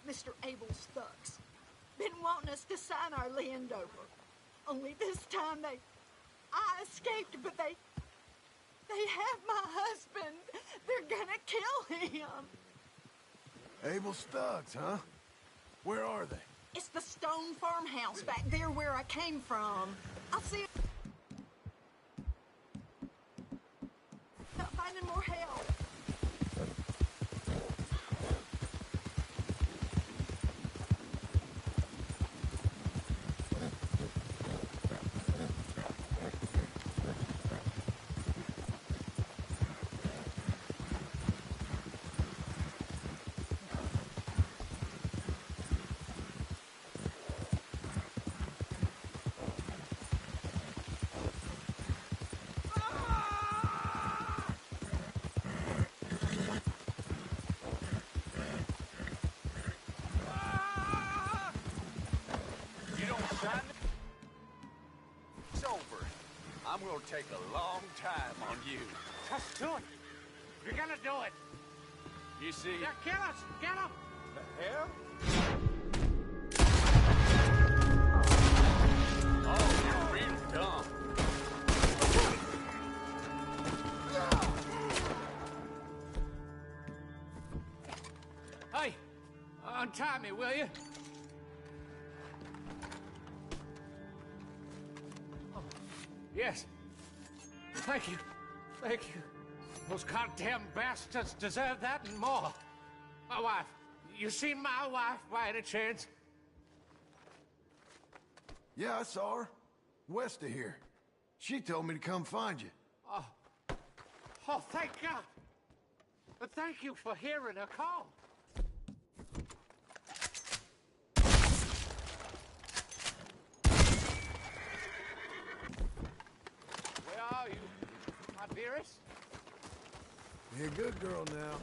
Mr. Abel Stucks. Been wanting us to sign our land over. Only this time I escaped, but they have my husband. They're gonna kill him. Abel Stucks, huh? Where are they? It's the stone farmhouse back there where I came from. I'll see about finding more help. It's over. I'm gonna take a long time on you. Just do it. You're gonna do it. You see? Yeah, kill us. Get him. The hell? Oh, you're real dumb. Hey, untie me, will you? Oh, yes. Thank you. Thank you. Those goddamn bastards deserve that and more. My wife. You seen my wife by any chance? Yeah, I saw her. West of here. She told me to come find you. Oh, thank God. But thank you for hearing her call. Where are you, my dearest? You're a good girl now.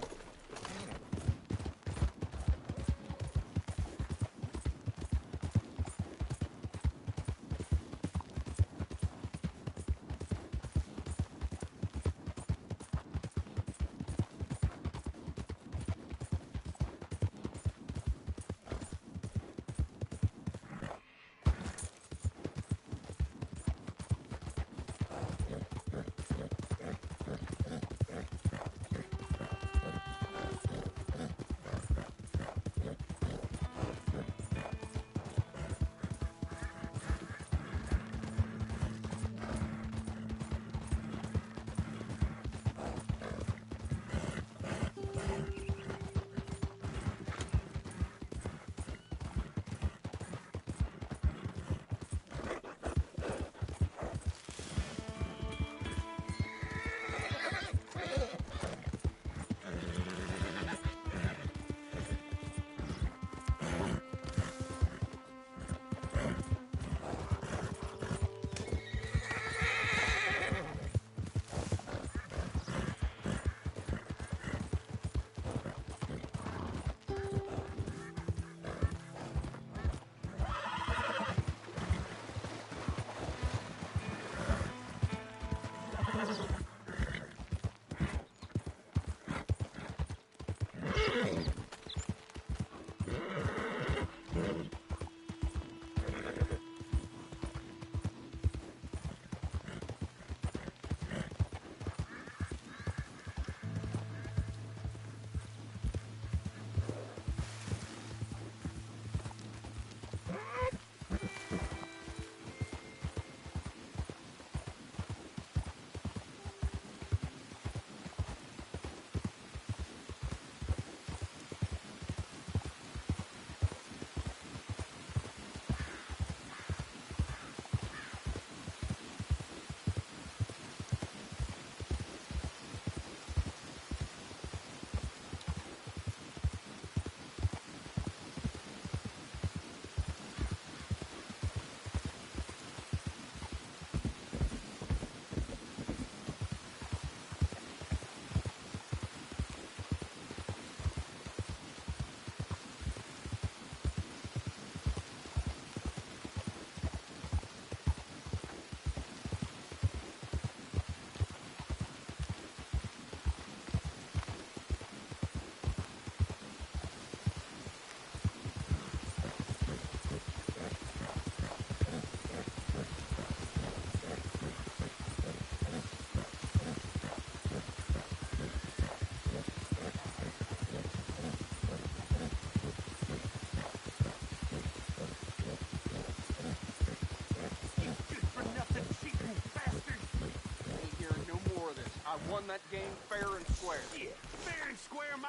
won that game fair and square. Yeah, fair and square my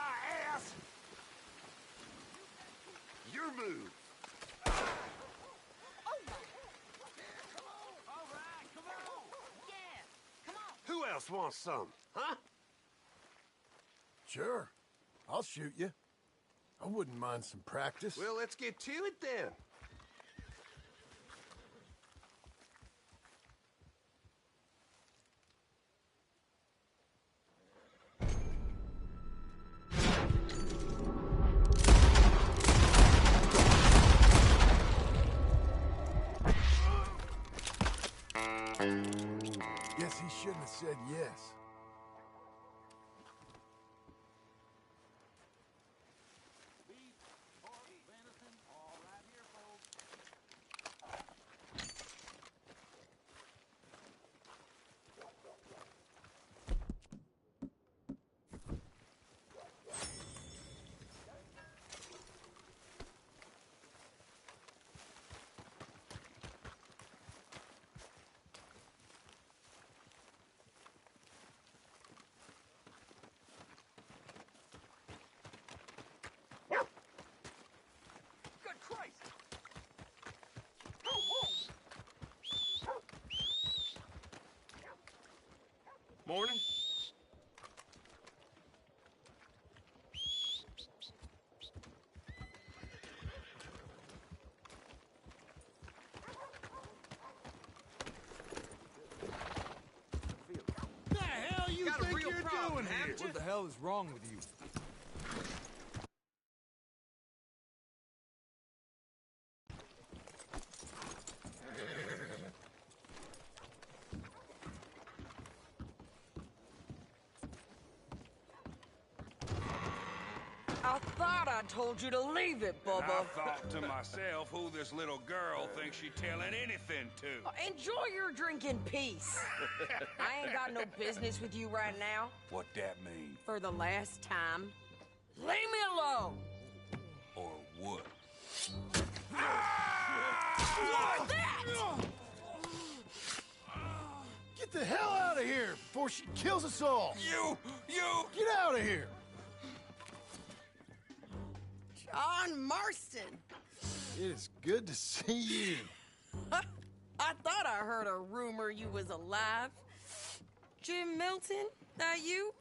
ass! Your move. Who else wants some, huh? Sure. I'll shoot you. I wouldn't mind some practice. Well, let's get to it then. Guess he shouldn't have said yes. Good Christ! Morning. The hell you Got a think real you're problem, doing here? haven't you? What the hell is wrong with you? I thought I told you to leave it, I Bubba. thought to myself who this little girl thinks she's telling anything to. Enjoy your drink in peace. I ain't got no business with you right now. What that mean? For the last time, leave me alone. Or what? What's that? Get the hell out of here before she kills us all! You! Get out of here! John Marston. It is good to see you. I thought I heard a rumor you was alive. Jim Milton, that you?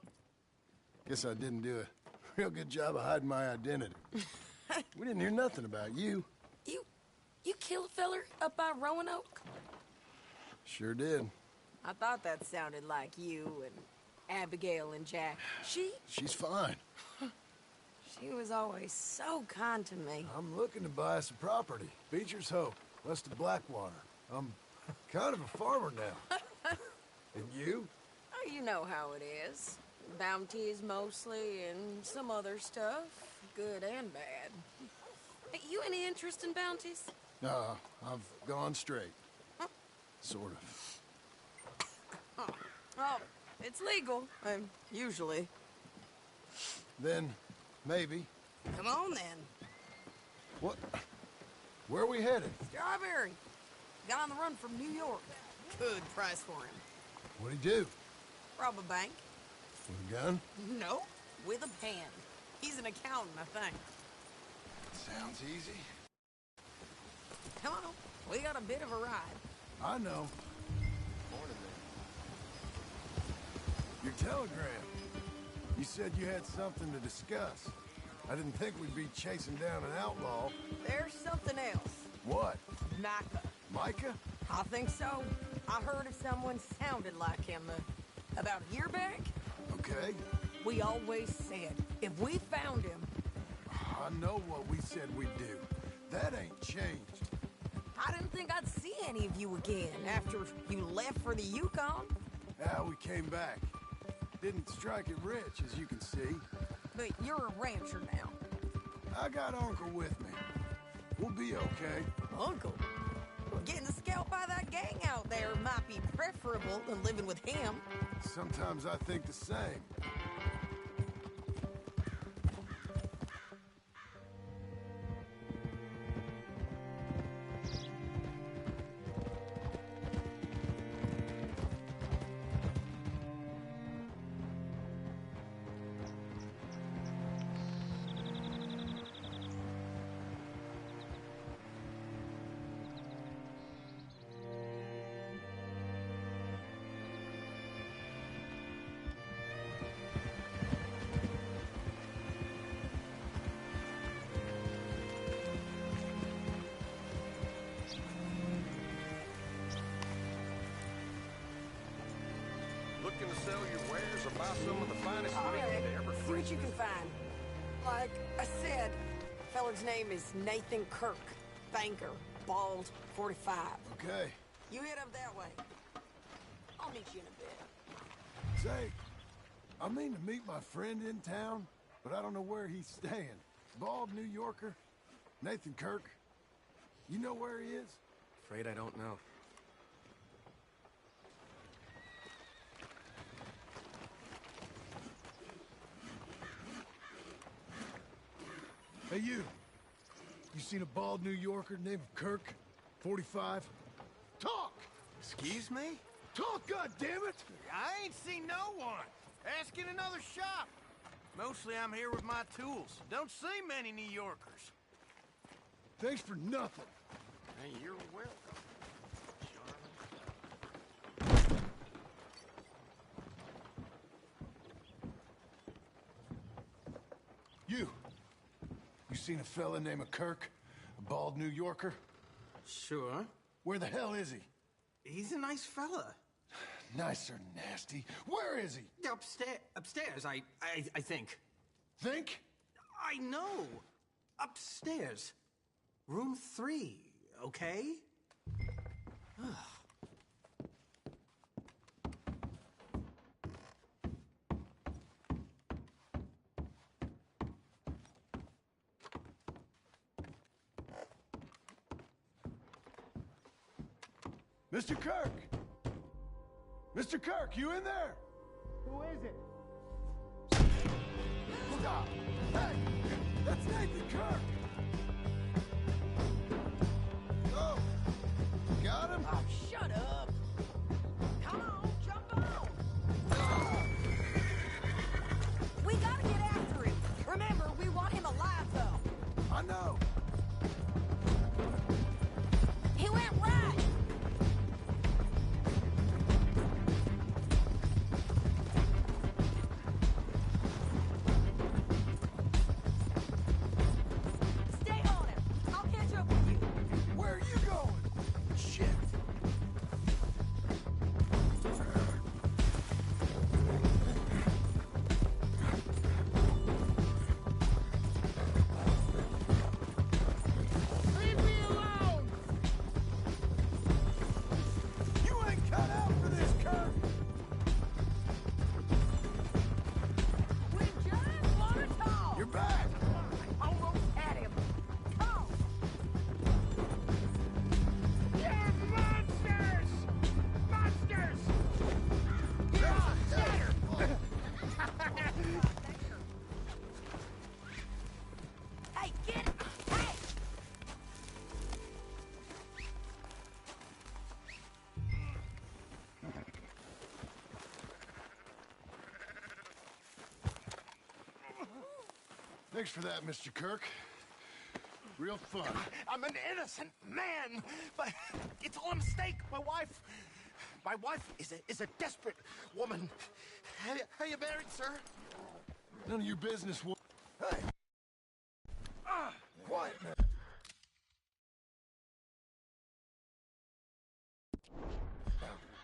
Guess I didn't do a real good job of hiding my identity. We didn't hear nothing about you. You killed a feller up by Roanoke? Sure did. I thought that sounded like you and Abigail and Jack. She's fine. She was always so kind to me. I'm looking to buy some property. Beecher's Hope, west of Blackwater. I'm kind of a farmer now. And you? Oh, you know how it is. Bounties mostly, and some other stuff, good and bad. Hey, you any interest in bounties? No, I've gone straight. Sort of. Well, it's legal, usually. Then, maybe. Come on, then. What? Where are we headed? Strawberry. Got on the run from New York. Good price for him. What'd he do? Rob a bank? With a gun? No, with a pen. He's an accountant, I think. Sounds easy. Come on, we got a bit of a ride. I know. Your telegram. You said you had something to discuss. I didn't think we'd be chasing down an outlaw. There's something else. What? Micah. Micah? I think so. I heard of someone sounded like him about a year back. Okay. We always said, if we found him... I know what we said we'd do. That ain't changed. I didn't think I'd see any of you again after you left for the Yukon. Ah, we came back. Didn't strike it rich, as you can see. But you're a rancher now. I got Uncle with me. We'll be okay. Uncle? Well, getting scalped by that gang out there might be preferable than living with him. Sometimes I think the same. looking to sell your wares or buy some of the finest All meat right, ever see what you can find. Like I said, feller's name is Nathan Kirk. Banker, bald, 45. Okay. You head up that way. I'll meet you in a bit. Say, I mean to meet my friend in town, but I don't know where he's staying. Bald New Yorker? Nathan Kirk? You know where he is? Afraid I don't know. Hey, you. You seen a bald New Yorker named Kirk? 45? Talk! Excuse me? Talk, goddammit! I ain't seen no one. Ask in another shop. Mostly I'm here with my tools. Don't see many New Yorkers. Thanks for nothing. Hey, you're welcome. You seen a fella named Kirk? A bald New Yorker? Sure. Where the hell is he? He's a nice fella. Nice or nasty? Where is he? Upstairs, I think. Think? I know. Upstairs. Room 3, okay? Mr. Kirk! Mr. Kirk, you in there? Who is it? Stop! Hey! That's Nathan Kirk! Oh! Got him? Oh, shut up. Come on, jump on. We gotta get after him. Remember, we want him alive, though. I know! He went right. Stay on him. I'll catch up with you. Where are you going? Shit! Leave me alone! You ain't cut out for this, Kirk! We just want to talk. You're back! Almost had him. Come. You're monsters! Monsters! Hey, get it! Hey! Thanks for that, Mr. Kirk. Real fun. I'm an innocent man, but it's all a mistake. My wife is a desperate woman. How you married, sir? None of your business, Hey! Quiet, man.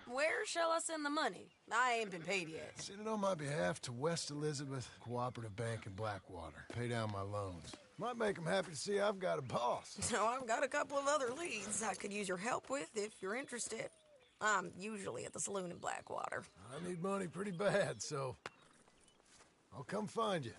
Where shall I send the money? I ain't been paid yet. Send it on my behalf to West Elizabeth Cooperative Bank in Blackwater. Pay down my loans. Might make them happy to see I've got a boss. So I've got a couple of other leads I could use your help with if you're interested. I'm usually at the saloon in Blackwater. I need money pretty bad, so I'll come find you.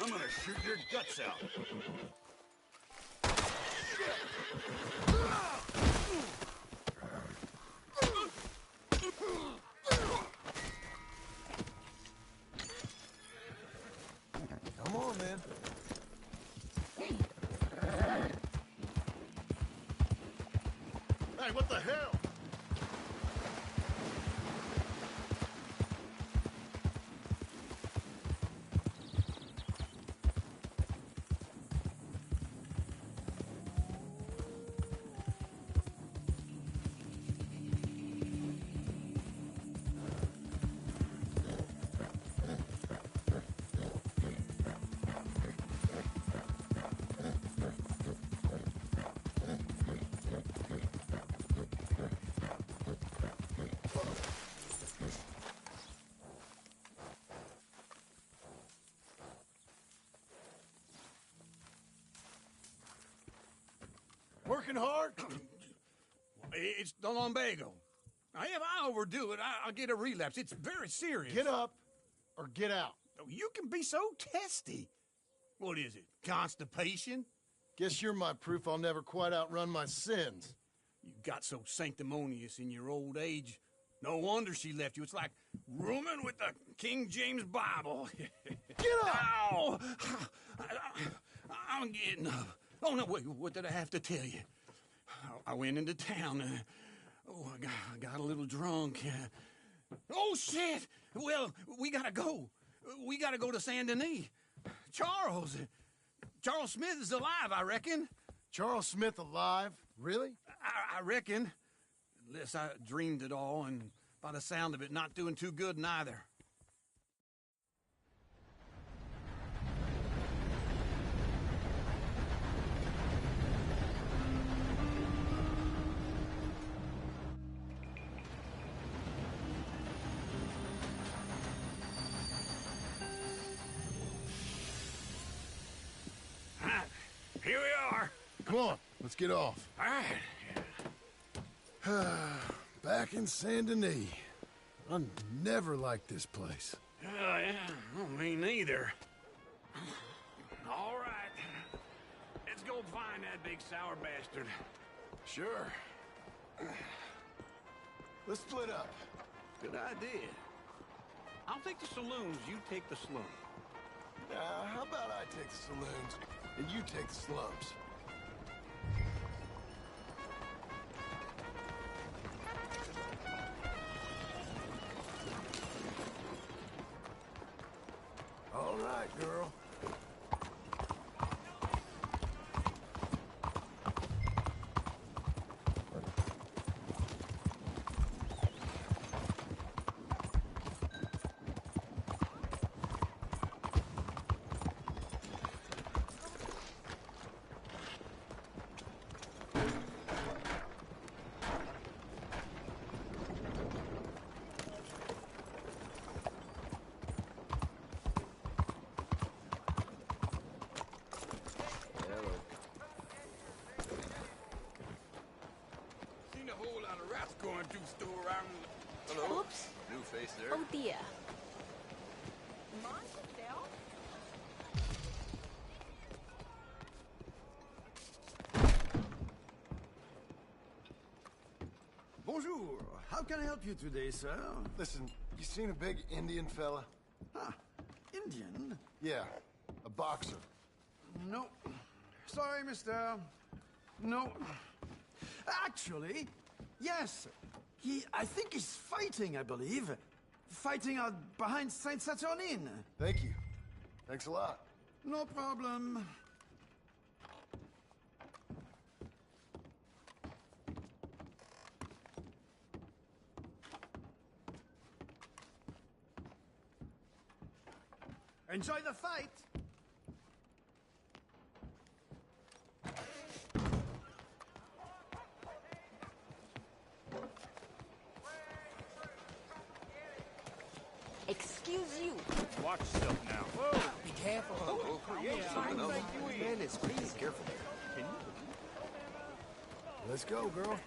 I'm gonna shoot your guts out. Come on, man. Hey, what the hell? Working hard? It's the lumbago. Now, if I overdo it, I'll get a relapse. It's very serious. Get up or get out. You can be so testy. What is it, constipation? Guess you're my proof I'll never quite outrun my sins. You got so sanctimonious in your old age. No wonder she left you. It's like rooming with the King James Bible. Get up! Ow! I'm getting up. Oh, no, wait, what did I have to tell you? I went into town. I got a little drunk. Oh, shit! Well, we gotta go. We gotta go to Saint Denis. Charles Smith is alive, I reckon. Charles Smith alive? Really? I reckon. Unless I dreamed it all, and by the sound of it, not doing too good neither. Here we are. Come on, let's get off. All right. Back in Saint Denis. I never liked this place. Yeah, well, me neither. All right. Let's go find that big sour bastard. Sure. Let's split up. Good idea. I'll take the saloons, you take the slum. How about I take the saloons and you take the slums? All right, girl. Seen a whole lot of rats going through the store around. Hello? Oops. New face there. Oh dear. Bonjour. How can I help you today, sir? Listen, you seen a big Indian fella? Ah, Indian? Yeah, a boxer. No. Sorry, mister. No. Actually, yes. I think he's fighting, I believe. Fighting out behind Saint Saturnin. Thank you. Thanks a lot. No problem. Enjoy the fight. Excuse you. Watch yourself now. Whoa! Be careful. Menace, please, careful. Let's go, girl.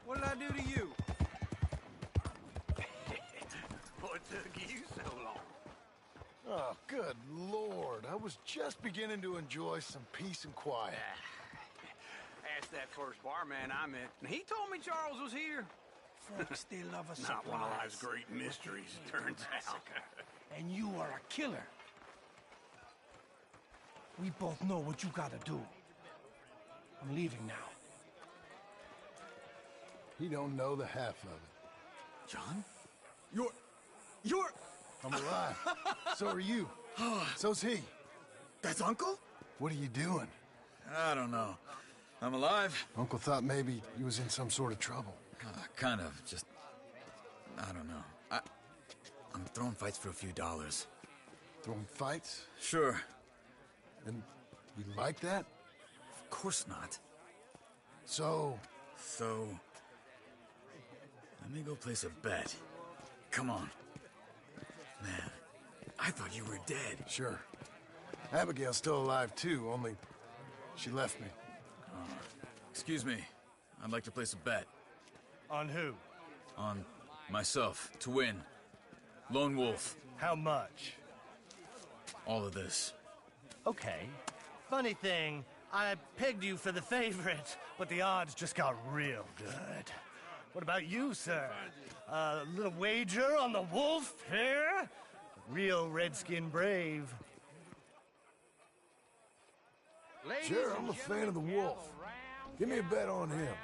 What did I do to you? took you so long? Oh, good Lord. I was just beginning to enjoy some peace and quiet. Asked that first barman I met, and he told me Charles was here. Folks, they love a Not one of life's surprise. great mysteries, it turns out. And you are a killer. We both know what you gotta do. I'm leaving now. He don't know the half of it. John? You're... I'm alive. So are you. So's he. That's Uncle? What are you doing? I don't know. I'm alive. Uncle thought maybe he was in some sort of trouble. Kind of. Just... I don't know. I'm throwing fights for a few dollars. Throwing fights? Sure. And you like that? Of course not. So... So... Let me go place a bet. Come on. Man, I thought you were dead. Sure. Abigail's still alive, too, only she left me. Excuse me. I'd like to place a bet. On who? On myself, to win. Lone Wolf. How much? All of this. Okay. Funny thing, I pegged you for the favorite, but the odds just got real good. What about you, sir? A little wager on the wolf here? Real redskin brave. Sure, I'm a fan of the wolf. Give me a bet on him.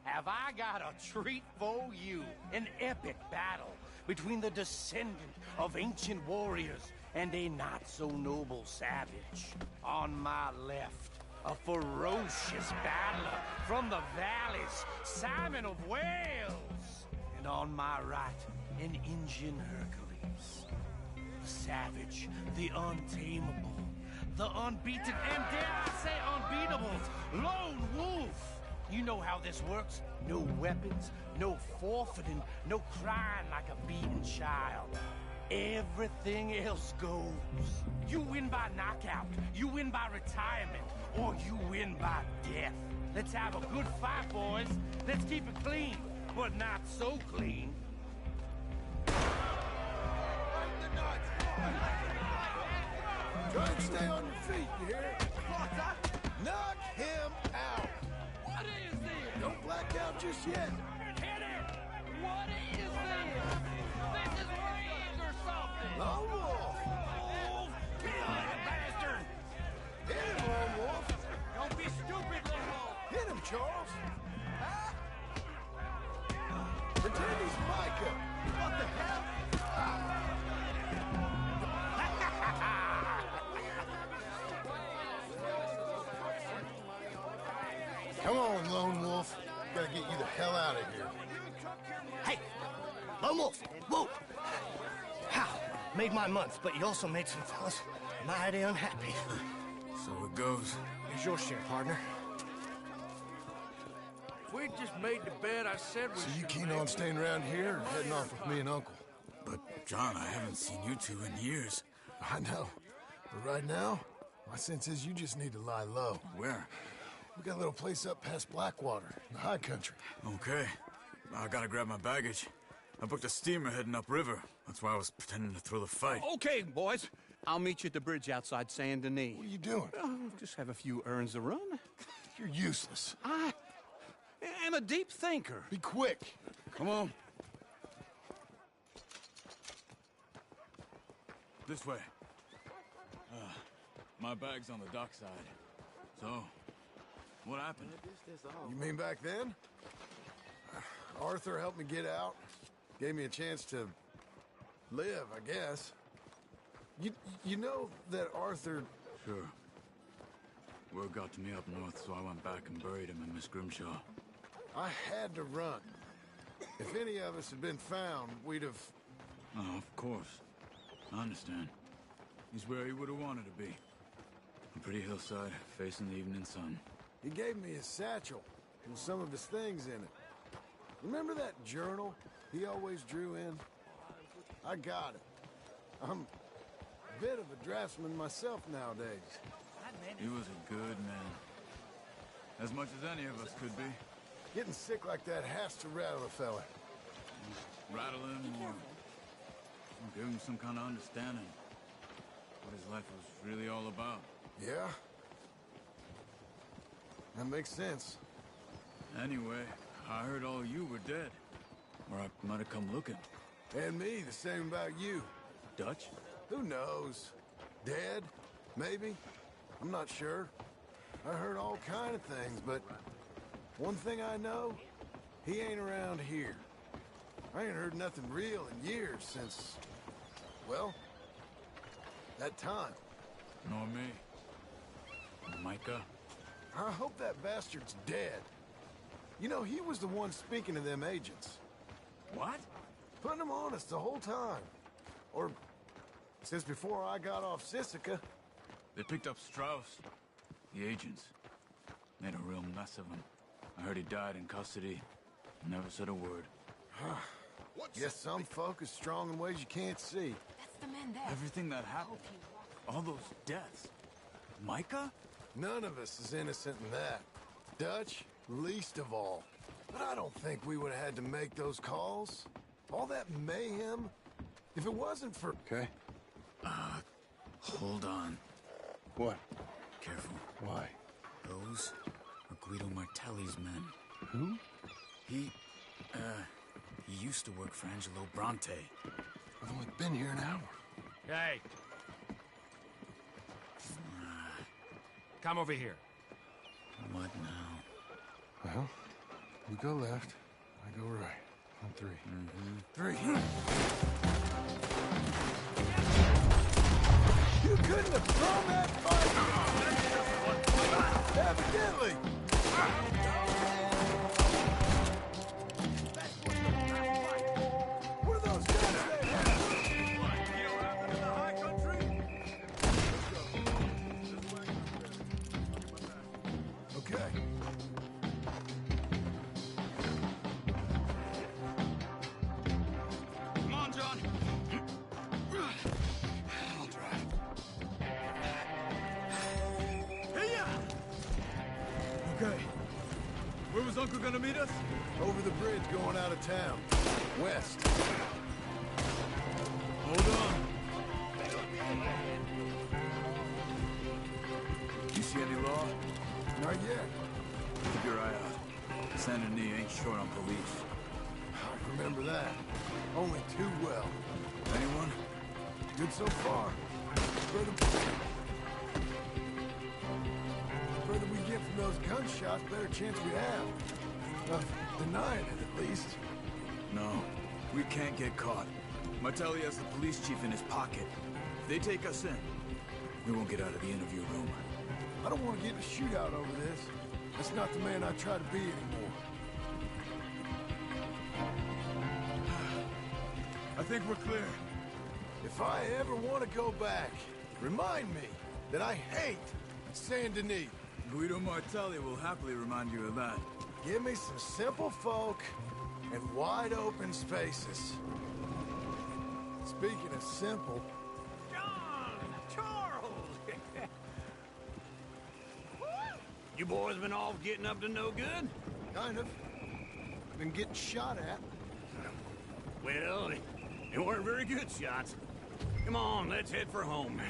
Have I got a treat for you? An epic battle between the descendant of ancient warriors and a not-so-noble savage. On my left, a ferocious battler from the valleys, Simon of Wales. And on my right, an Indian Hercules. The savage, the untamable, the unbeaten, and dare I say unbeatable, Lone Wolf. You know how this works. No weapons, no forfeiting, no crying like a beaten child. Everything else goes. You win by knockout, you win by retirement, or you win by death. Let's have a good fight, boys. Let's keep it clean, but not so clean. Try and stay on your feet, you hear? Knock him out! What is this? Don't black out just yet. Hit it! What is this? This is rigged or something! Lone Wolf! Kill that bastard! Hit him, Lone Wolf! Don't be stupid, Lone Wolf! Hit him, Charles! Pretend he's Micah! What the hell? Come on, Lone Wolf. Gotta get you the hell out of here. Hey! Lone Wolf! Whoa! How? Made my month, but you also made some fellas mighty unhappy. So it goes. Here's your share, partner. If we'd just made the bet I said we So you should keen make, on staying around here or heading off with me and Uncle? But, John, I haven't seen you two in years. I know. But right now, my sense is you just need to lie low. Where? We got a little place up past Blackwater, in the high country. Okay. I gotta grab my baggage. I booked a steamer heading upriver. That's why I was pretending to throw the fight. Okay, boys. I'll meet you at the bridge outside Saint Denis. What are you doing? Just have a few errands to run. You're useless. I am a deep thinker. Be quick. Come on. This way. My bag's on the dockside. So, what happened? You mean back then? Arthur helped me get out. Gave me a chance to live, I guess. You know that Arthur... Sure. Word got to me up north, so I went back and buried him in Miss Grimshaw. I had to run. If any of us had been found, we'd have... Oh, of course. I understand. He's where he would have wanted to be. A pretty hillside, facing the evening sun. He gave me his satchel with some of his things in it. Remember that journal he always drew in? I got it. I'm a bit of a draftsman myself nowadays. He was a good man. As much as any of us could be. Getting sick like that has to rattle a fella. Rattle him or Give him some kind of understanding what his life was really all about. Yeah? That makes sense. Anyway, I heard all you were dead. Or I might have come looking. And me, the same about you. Dutch? Who knows? Dead? Maybe? I'm not sure. I heard all kind of things, but one thing I know, he ain't around here. I ain't heard nothing real in years since, well, that time. Nor me. Micah? I hope that bastard's dead. You know, he was the one speaking to them agents. What? Putting them on us the whole time. Or since before I got off Sisika. They picked up Strauss. The agents. Made a real mess of him. I heard he died in custody. Never said a word. Guess some folk is strong in ways you can't see. That's the men there. Everything that happened. All those deaths. Micah? None of us is innocent in that. Dutch, least of all. But I don't think we would have had to make those calls. All that mayhem. If it wasn't for... Okay. Hold on. What? Careful. Why? Those are Guido Martelli's men. Who? He used to work for Angelo Bronte. I've only been here an hour. Hey. Come over here. What now? Well, you go left, I go right. On three. Three. You couldn't have thrown that fight! Evidently! What are those guys they have? You know what happened in the high country? Okay. Come on, John. I'll drive. Okay. Where was Uncle gonna meet us? Over the bridge going out of town. West. Hold on. You see any law? Not yet. Keep your eye out. Saint Denis ain't short on police. I remember that. Only too well. Anyone? Good so far. Further we get from those gunshots, better chance we have. Of denying it, at least. No. We can't get caught. Martelli has the police chief in his pocket. If they take us in, we won't get out of the interview room. I don't want to get in a shootout over this. That's not the man I try to be anymore. I think we're clear. If I ever want to go back, remind me that I hate Saint Denis. Guido Martelli will happily remind you of that. Give me some simple folk and wide open spaces. Speaking of simple, John! Charles! You boys been off getting up to no good? kind of. Been getting shot at. Well, they weren't very good shots. Come on, let's head for home.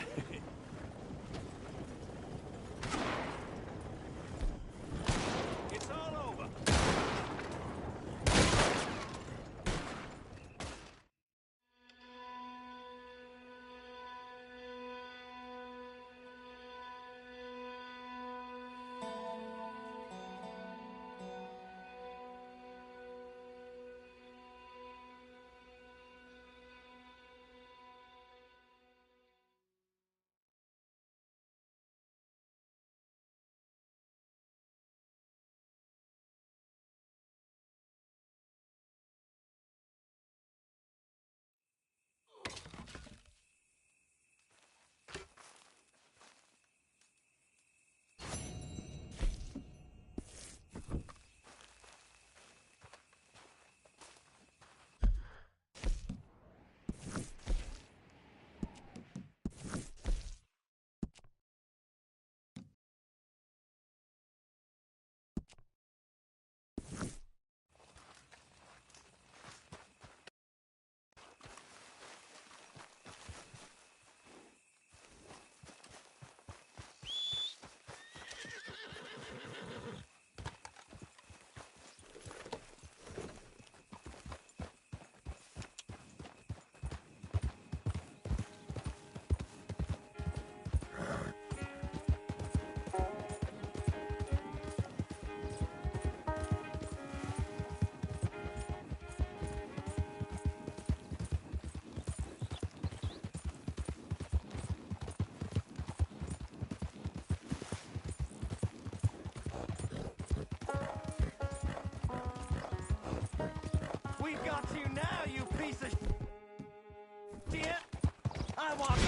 piece of shit! I want...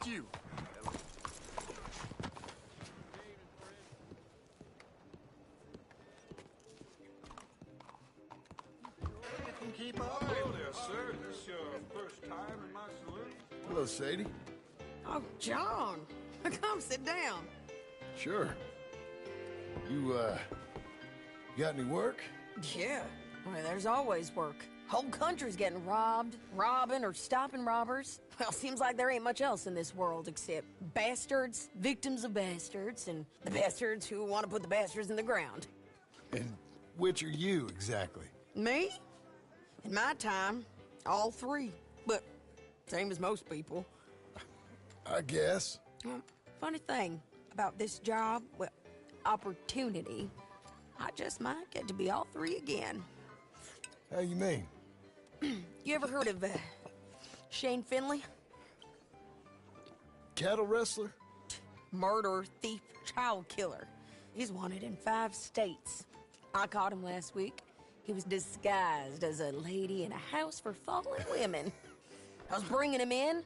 You. Keep up. Hello there, sir. Is this your first time in my saloon? Hello, Sadie. Oh, John. Come sit down. Sure. You got any work? Yeah. Well, there's always work. Whole country's getting robbed, robbing, or stopping robbers. Well, seems like there ain't much else in this world except bastards, victims of bastards, and the bastards who want to put the bastards in the ground. And which are you, exactly? Me? In my time, all three. But same as most people. I guess. Funny thing about this job, well, opportunity, I just might get to be all three again. How you mean? You ever heard of Shane Finley? Cattle wrestler? Murderer, thief, child killer. He's wanted in 5 states. I caught him last week. He was disguised as a lady in a house for fallen women. I was bringing him in,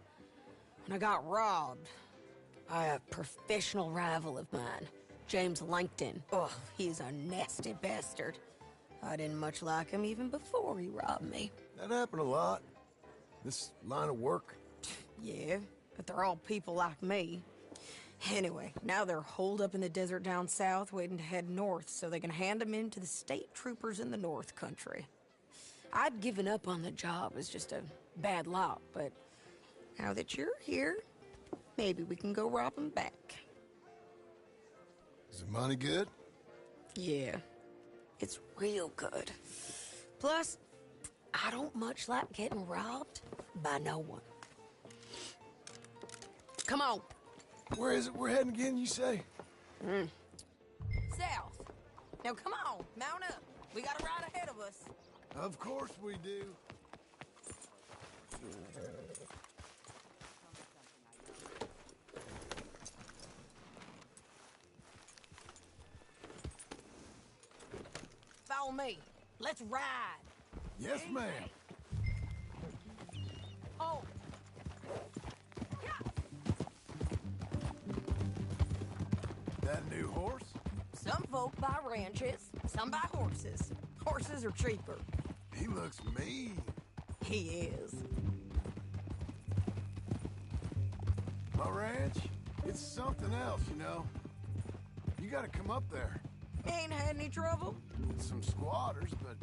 and I got robbed by a professional rival of mine, James Langton. Oh, he's a nasty bastard. I didn't much like him even before he robbed me. That happened a lot. This line of work. Yeah, but they're all people like me. Anyway, now they're holed up in the desert down south waiting to head north so they can hand them in to the state troopers in the north country. I'd given up on the job as just a bad lot, but now that you're here, maybe we can go rob them back. Is the money good? Yeah, it's real good. Plus, I don't much like getting robbed by no one. Come on. Where is it we're heading again, you say? South. Now come on, mount up. We got a ride ahead of us. Of course we do. Follow me. Let's ride. Yes, ma'am. Oh. That new horse? Some folk buy ranches, some buy horses. Horses are cheaper. He looks mean. He is. My ranch? It's something else, you know. You gotta come up there. Ain't had any trouble? Some squatters, but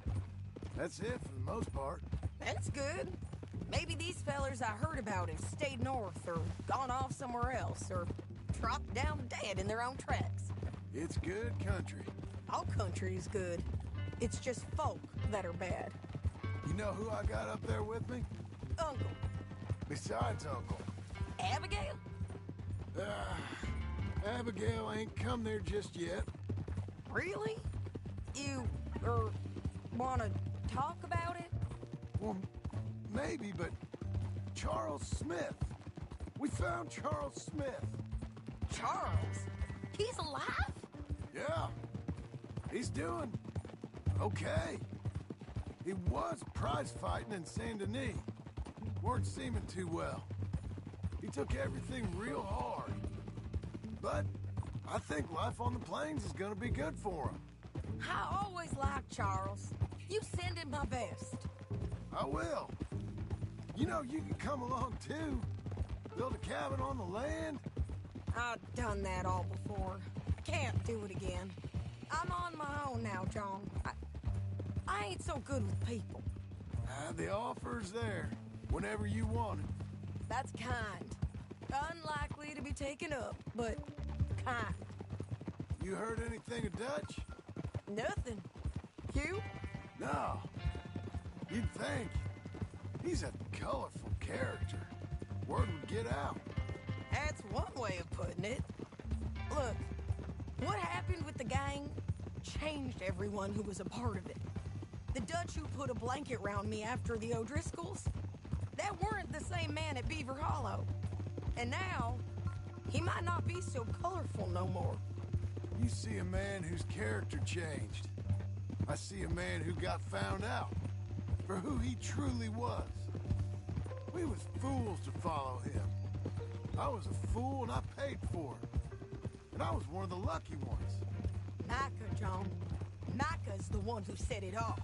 that's it for the most part. That's good. Maybe these fellers I heard about have stayed north or gone off somewhere else or dropped down dead in their own tracks. It's good country. All country is good. It's just folk that are bad. You know who I got up there with me? Uncle. Besides Uncle. Abigail? Abigail ain't come there just yet. Really? You, wanna talk about it? Well, maybe, but Charles Smith. We found Charles Smith. Charles? He's alive? Yeah. He's doing okay. He was prize fighting in Saint Denis. Weren't seeming too well. He took everything real hard. But I think life on the plains is gonna be good for him. I always liked Charles. You send him my best. I will. You know, you can come along too. Build a cabin on the land. I've done that all before. Can't do it again. I'm on my own now, John. I ain't so good with people. The offer's there, whenever you want it. That's kind. Unlikely to be taken up, but kind. You heard anything of Dutch? Nothing. You? No. You'd think. He's a colorful character. Word would get out. That's one way of putting it. Look, what happened with the gang changed everyone who was a part of it. The Dutch who put a blanket round me after the O'Driscolls, that weren't the same man at Beaver Hollow. And now, he might not be so colorful no more. You see a man whose character changed. I see a man who got found out for who he truly was. We was fools to follow him. I was a fool and I paid for it. And I was one of the lucky ones. Micah, John. Micah's the one who set it off.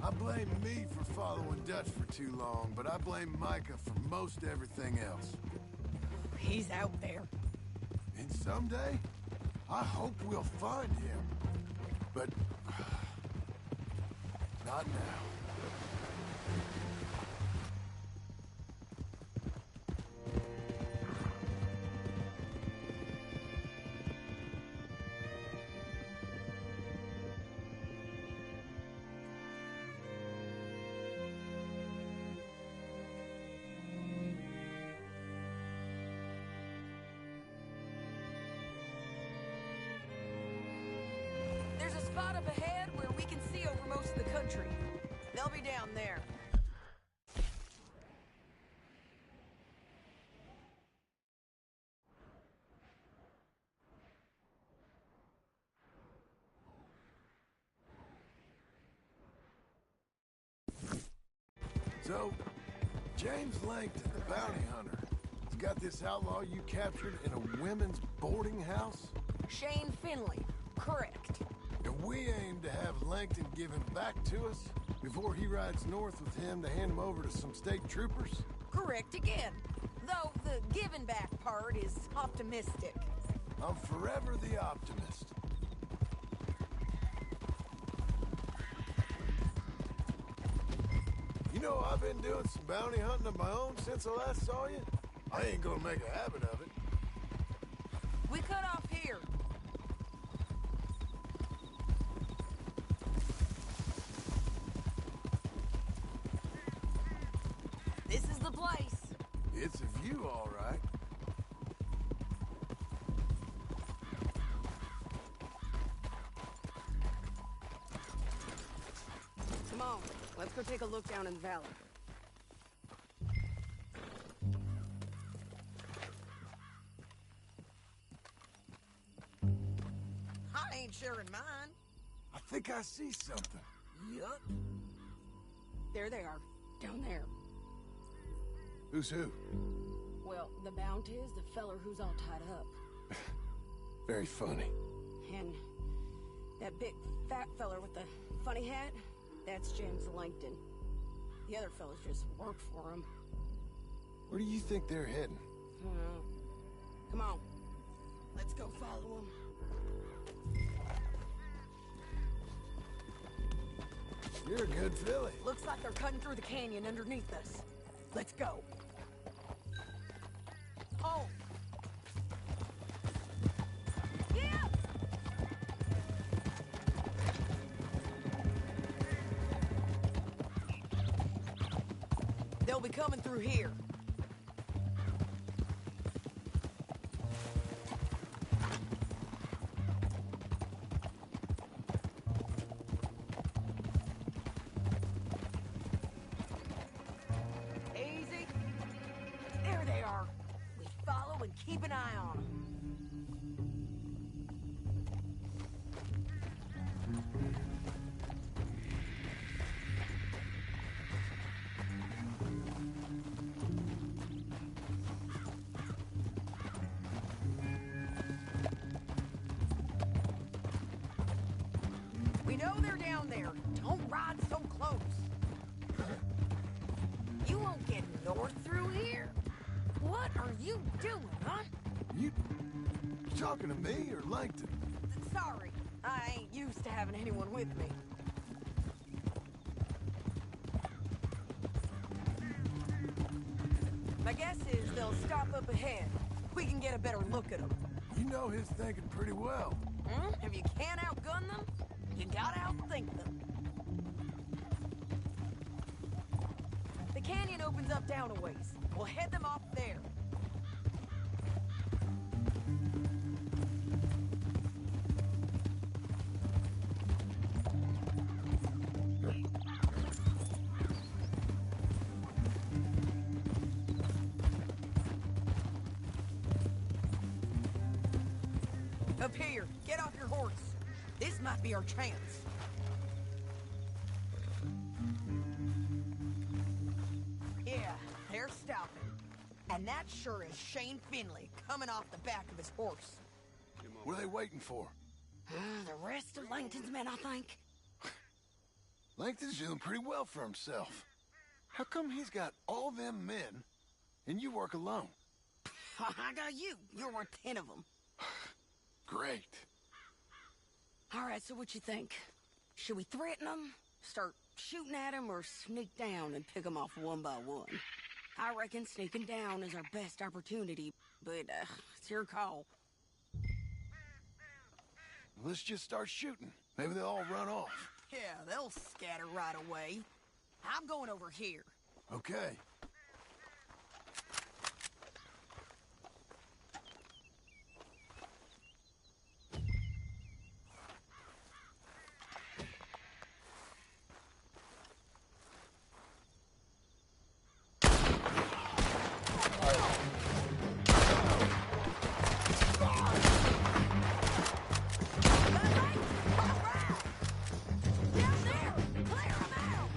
I blame me for following Dutch for too long, but I blame Micah for most everything else. He's out there. And someday, I hope we'll find him. But not now. There's a spot up ahead where we can see over most of the country. They'll be down there. So, James Langton, the bounty hunter, has got this outlaw you captured in a women's boarding house? Shane Finley. Correct. And we aim to have Langton give him back to us before he rides north with him to hand him over to some state troopers? Correct again. Though the giving back part is optimistic. I'm forever the optimist. You know, I've been doing some bounty hunting of my own since I last saw you. I ain't gonna make a habit of it. We cut off here. This is the place. It's a view, all right. Come on, let's go take a look down in the valley. I ain't sharing mine. I think I see something. Yup. There they are, down there. Who's who? Well, the bounty is the feller who's all tied up. Very funny. And that big fat feller with the funny hat, that's James Langton. The other fellas just work for him. Where do you think they're heading? Come on, let's go follow them. You're a good filly. Looks like they're cutting through the canyon underneath us. Let's go. Oh! Yeah! They'll be coming through here. Easy. and keep an eye on them. We know they're down there. Don't ride so close. You won't get north through here. What are you doing, huh? You talking to me or Langton? Sorry, I ain't used to having anyone with me. My guess is they'll stop up ahead. We can get a better look at them. You know his thinking pretty well. If you can't outgun them, you gotta outthink them. The canyon opens up down a ways. We'll head them off there. Up here, get off your horse. This might be our chance. Yeah, they're stopping. And that sure is Shane Finley coming off the back of his horse. What are they waiting for? The rest of Langton's men, I think. Langton's doing pretty well for himself. How come he's got all them men, and you work alone? I got you. You're worth 10 of them. Great. All right, so what you think? Should we threaten them, start shooting at them, or sneak down and pick them off one by one? I reckon sneaking down is our best opportunity, but it's your call. Let's just start shooting. Maybe they'll all run off. Yeah, they'll scatter right away. I'm going over here. Okay. Down there! Clear them out!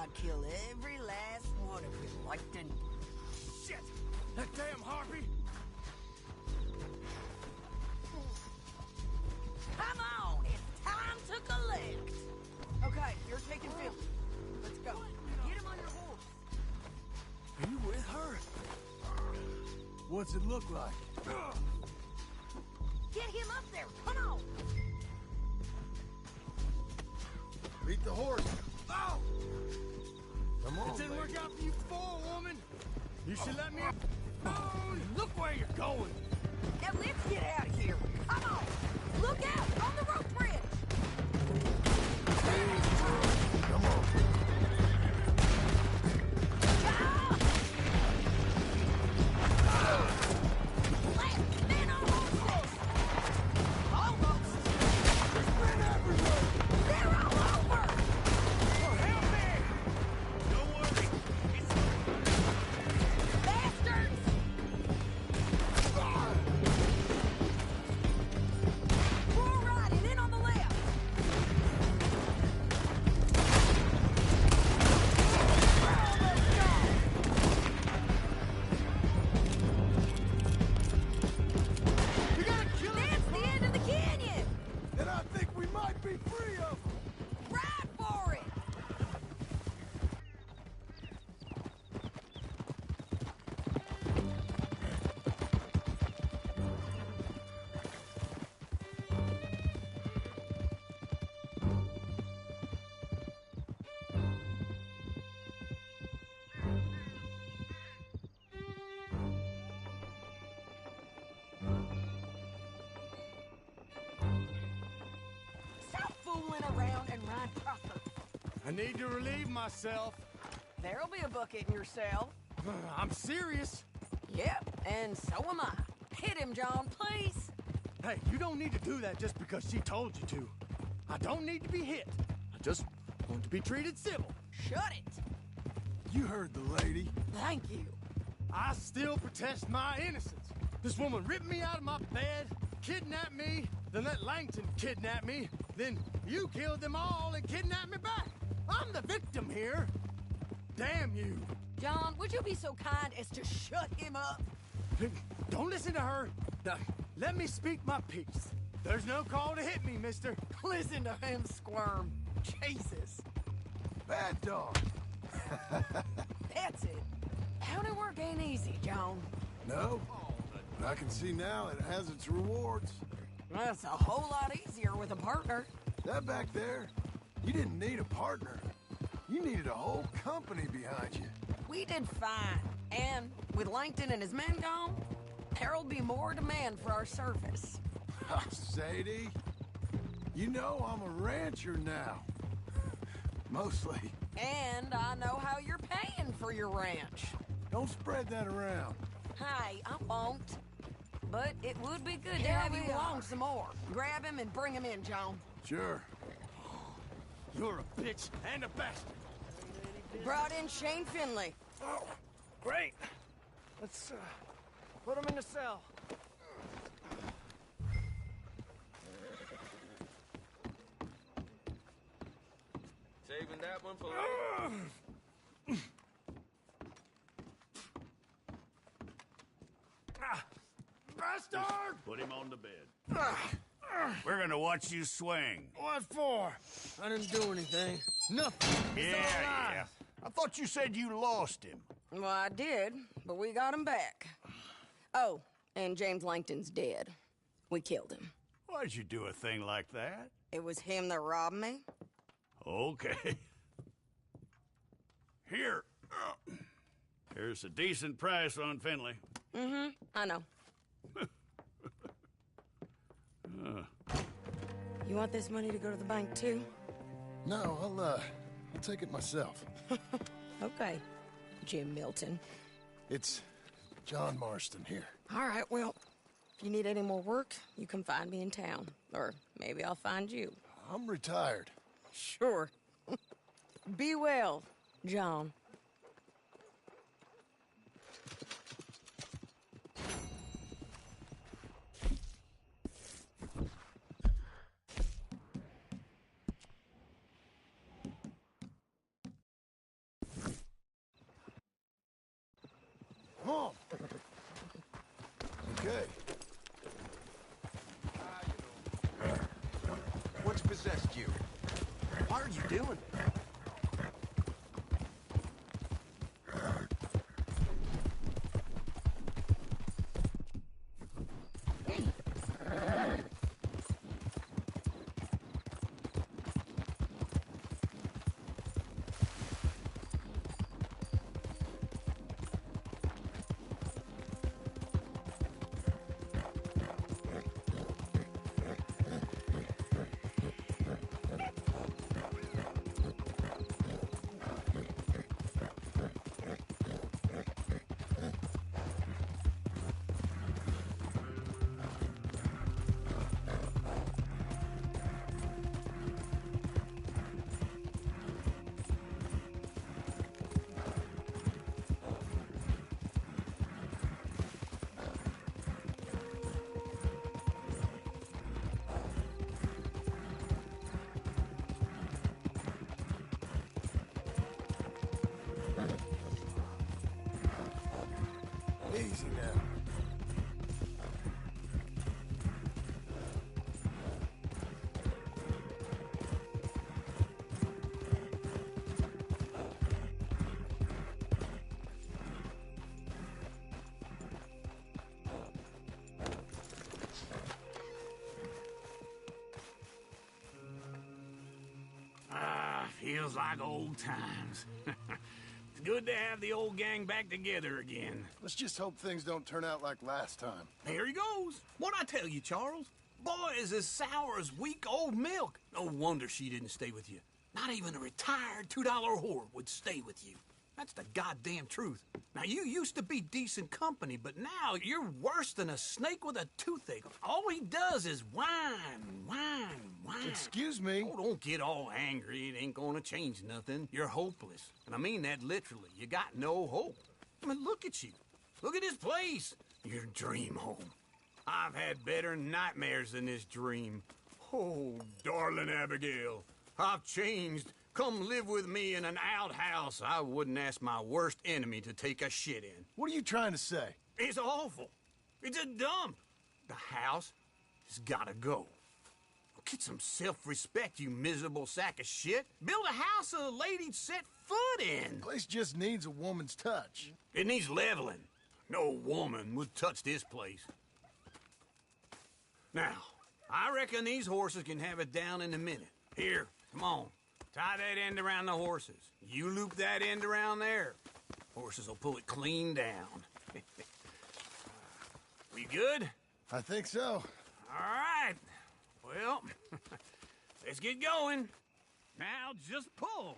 I'd kill every last one of you, Langton. Shit! That damn harpy! Come on, it's time to collect. Okay, you're taking Philly. Let's go. Get him on your horse. Are you with her? What's it look like? Get him up there. Come on. Beat the horse. Oh! Come on, It didn't work baby. out for you before, woman. You should let me... Oh, look where you're going. Now let's get out of here. Come on. Look out on the rope bridge. Come on. Left, men on horses. Almost. Men everywhere. They're all over. Help me! Don't worry. Bastards. Full right and in on the left. We're almost gone. We gotta kill him. That's the end of the canyon. And I think we might be free of them. Ride for it. Stop fooling around and ride proper. I need to relieve myself. There'll be a bucket in your cell. I'm serious. Yep, and so am I. Hit him, John, please. Hey, you don't need to do that just because she told you to. I don't need to be hit. I just want to be treated civil. Shut it. You heard the lady. Thank you. I still protest my innocence. This woman ripped me out of my bed, kidnapped me, then let Langton kidnap me, then you killed them all and kidnapped me back. I'm the victim here. Damn you. John, would you be so kind as to shut him up? Don't listen to her. Now, let me speak my piece. There's no call to hit me, mister. Listen to him squirm. Jesus. Bad dog. That's it. County work ain't easy, John. No. But I can see now it has its rewards. That's a whole lot easier with a partner. That back there, you didn't need a partner. You needed a whole company behind you. We did fine. And with Langton and his men gone, there'll be more demand for our service. Sadie, you know I'm a rancher now. Mostly. And I know how you're paying for your ranch. Don't spread that around. Hey, I won't. But it would be good to Here have we you along are. some more. Grab him and bring him in, John. Sure. You're a bitch and a bastard. Brought in Shane Finley. Oh, great. Let's put him in the cell. Saving that one for later. Bastard! Put him on the bed. We're gonna watch you swing. What for? I didn't do anything. Nothing. Yeah. I thought you said you lost him. Well, I did, but we got him back. Oh, and James Langton's dead. We killed him. Why'd you do a thing like that? It was him that robbed me. Okay. Here. Here's a decent price on Finley. Mm-hmm, I know. You want this money to go to the bank, too? No, I'll take it myself. Okay, Jim Milton. It's John Marston here. All right, well, if you need any more work, you can find me in town. Or maybe I'll find you. I'm retired. Sure. Be well, John. Okay. What's possessed you? What are you doing? Easy now. Feels like old times. It's good to have the old gang back together again. Let's just hope things don't turn out like last time. There he goes. What'd I tell you, Charles? Boy is as sour as week-old milk. No wonder she didn't stay with you. Not even a retired $2 whore would stay with you. That's the goddamn truth. Now, you used to be decent company, but now you're worse than a snake with a toothache. All he does is whine, whine, whine. Excuse me? Oh, don't get all angry. It ain't gonna change nothing. You're hopeless. And I mean that literally. You got no hope. I mean, look at you. Look at this place. Your dream home. I've had better nightmares than this dream. Oh, darling Abigail, I've changed. Come live with me in an outhouse I wouldn't ask my worst enemy to take a shit in. What are you trying to say? It's awful. It's a dump. The house has gotta go. Get some self-respect, you miserable sack of shit. Build a house a lady'd set foot in. The place just needs a woman's touch. It needs leveling. No woman would touch this place. Now, I reckon these horses can have it down in a minute. Here, come on. Tie that end around the horses. You loop that end around there. Horses will pull it clean down. We good? I think so. All right. Well, let's get going. Now just pull.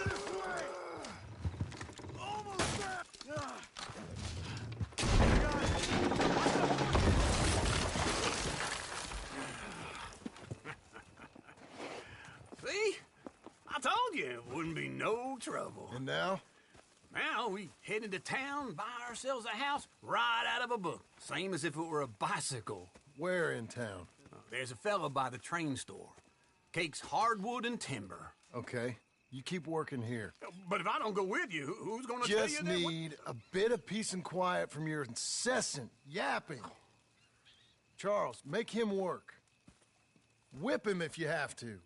This way! Almost there! See? I told you it wouldn't be no trouble. And now? Now we head into town, buy ourselves a house right out of a book. Same as if it were a bicycle. Where in town? There's a fella by the train store. Cakes hardwood and timber. Okay. You keep working here. But if I don't go with you, who's gonna tell you Just that? need a bit of peace and quiet from your incessant yapping. Charles, make him work. Whip him if you have to.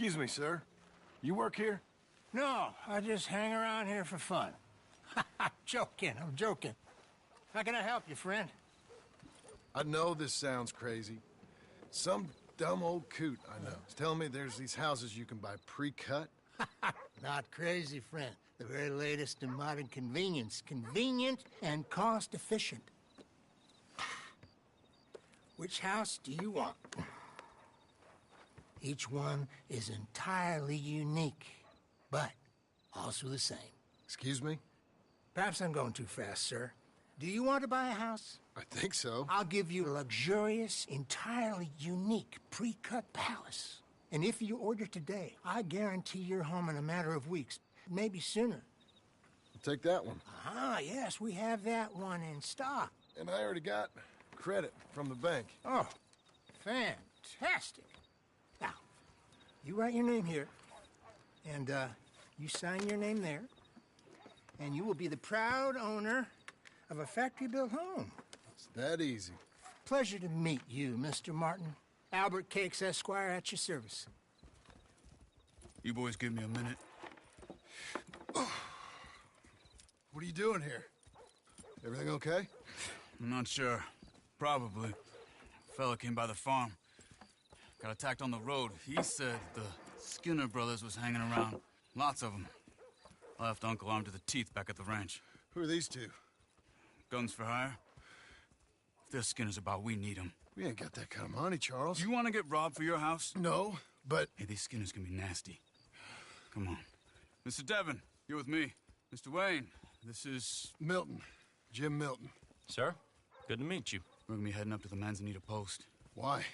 Excuse me, sir. You work here? No, I just hang around here for fun. I'm joking. How can I help you, friend? I know this sounds crazy. Some dumb old coot I know is telling me there's these houses you can buy pre-cut. Not crazy, friend. The very latest in modern convenience. Convenient and cost-efficient. Which house do you want? Each one is entirely unique, but also the same. Excuse me? Perhaps I'm going too fast, sir. Do you want to buy a house? I think so. I'll give you a luxurious, entirely unique pre-cut palace. And if you order today, I guarantee you're home in a matter of weeks, maybe sooner. I'll take that one. Ah, yes, we have that one in stock. And I already got credit from the bank. Oh, fantastic. Now, you write your name here, and you sign your name there, and you will be the proud owner of a factory-built home. It's that easy. Pleasure to meet you, Mr. Martin. Albert Cakes, Esquire, at your service. You boys give me a minute. What are you doing here? Everything okay? I'm not sure. Probably. Fella came by the farm. Got attacked on the road. He said the Skinner brothers was hanging around. Lots of them. I left Uncle armed to the teeth back at the ranch. Who are these two? Guns for hire. If they're Skinner's about, we need them. We ain't got that kind of money, Charles. You want to get robbed for your house? No, but... Hey, these Skinners can be nasty. Come on. Mr. Devon, you're with me. Mr. Wayne, this is... Milton. Jim Milton. Sir, good to meet you. We're gonna be heading up to the Manzanita post. Why?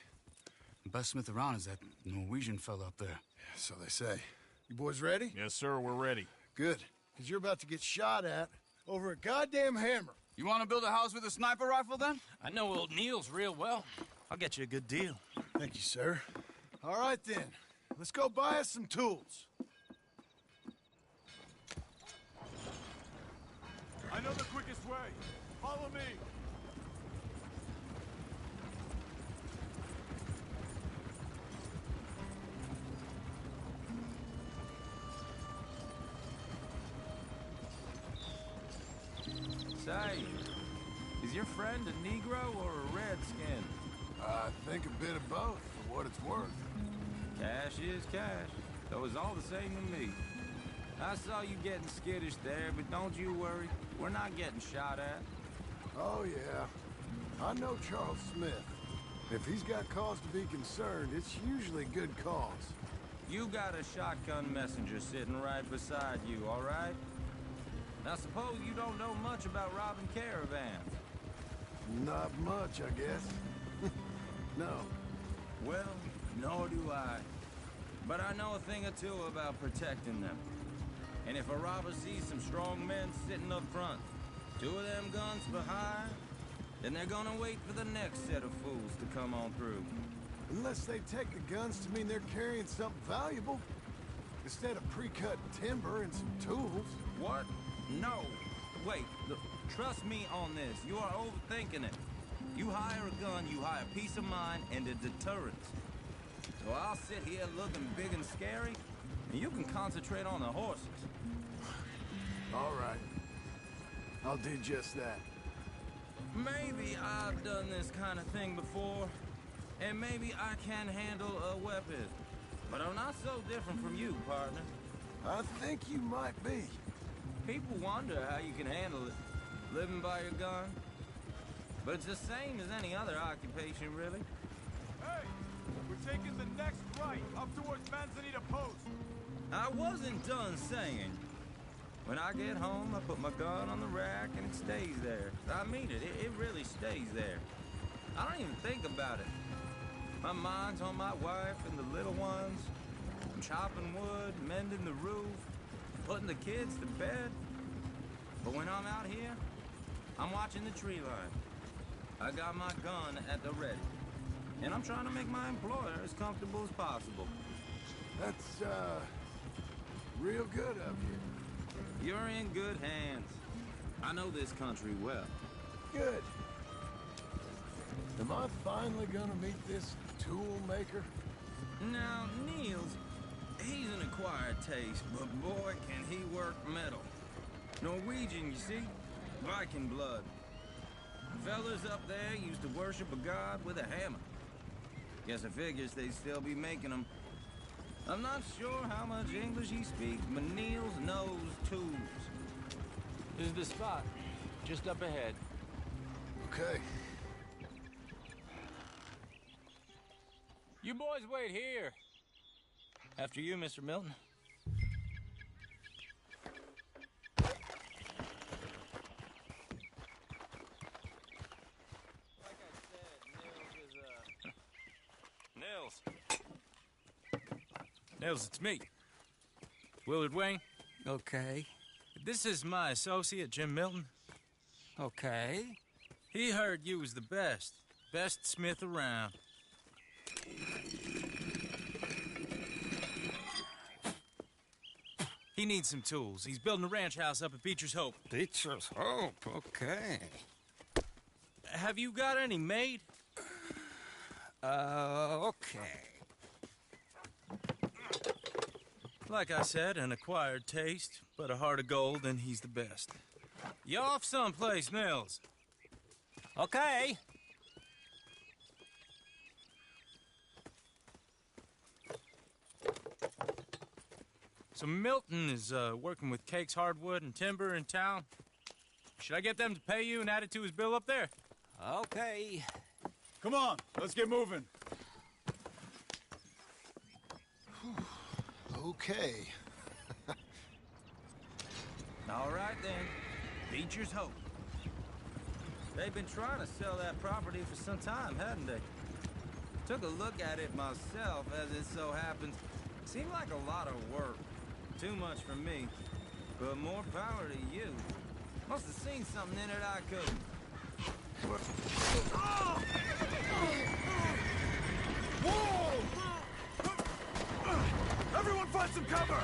The best smith around is that Norwegian fella up there. Yeah, so they say. You boys ready? Yes, sir, we're ready. Good, because you're about to get shot at over a goddamn hammer. You want to build a house with a sniper rifle, then? I know old Neil's real well. I'll get you a good deal. Thank you, sir. All right, then. Let's go buy us some tools. I know the quickest way. Follow me. Say, is your friend a Negro or a Redskin? I think a bit of both, for what it's worth. Cash is cash, though it's all the same to me. I saw you getting skittish there, but don't you worry. We're not getting shot at. Oh, yeah. I know Charles Smith. If he's got cause to be concerned, it's usually good cause. You got a shotgun messenger sitting right beside you, all right? Now, suppose you don't know much about robbing caravans. Not much, I guess. No. Well, nor do I. But I know a thing or two about protecting them. And if a robber sees some strong men sitting up front, 2 of them guns for hire, then they're gonna wait for the next set of fools to come on through. Unless they take the guns to mean they're carrying something valuable. Instead of pre-cut timber and some tools. What? No. Wait, look, trust me on this. You are overthinking it. You hire a gun, you hire peace of mind and a deterrent. So I'll sit here looking big and scary, and you can concentrate on the horses. All right. I'll do just that. Maybe I've done this kind of thing before, and maybe I can handle a weapon. But I'm not so different from you, partner. I think you might be. People wonder how you can handle it, living by your gun. But it's the same as any other occupation, really. Hey, we're taking the next right, up towards Manzanita Post. I wasn't done saying. When I get home, I put my gun on the rack and it stays there. I mean it, it really stays there. I don't even think about it. My mind's on my wife and the little ones. I'm chopping wood, mending the roof, putting the kids to bed. But when I'm out here, I'm watching the tree line. I got my gun at the ready. And I'm trying to make my employer as comfortable as possible. That's, real good of you. You're in good hands. I know this country well. Good. Am I finally gonna meet this tool maker? Now, Niels, he's an acquired taste, but boy, can he work metal. Norwegian, you see? Viking blood. Fellas up there used to worship a god with a hammer. Guess I figures they'd still be making them. I'm not sure how much English he speaks, but Niels knows tools. This is the spot, just up ahead. Okay. You boys wait here. After you, Mr. Milton. Nils, it's me. Willard Wayne. Okay. This is my associate, Jim Milton. Okay. He heard you was the best smith around. He needs some tools. He's building a ranch house up at Beecher's Hope. Beecher's Hope, okay. Have you got any made? Okay. Like I said, an acquired taste, but a heart of gold, and he's the best. You off someplace, Nils? Okay. So Milton is working with Cake's Hardwood and Timber in town. Should I get them to pay you and add it to his bill up there? Okay. Come on, let's get moving. Okay. All right, then. Beecher's Hope. They've been trying to sell that property for some time, hadn't they? Took a look at it myself, as it so happens. Seemed like a lot of work. Too much for me. But more power to you. Must have seen something in it I couldn't. Whoa! Everyone find some cover!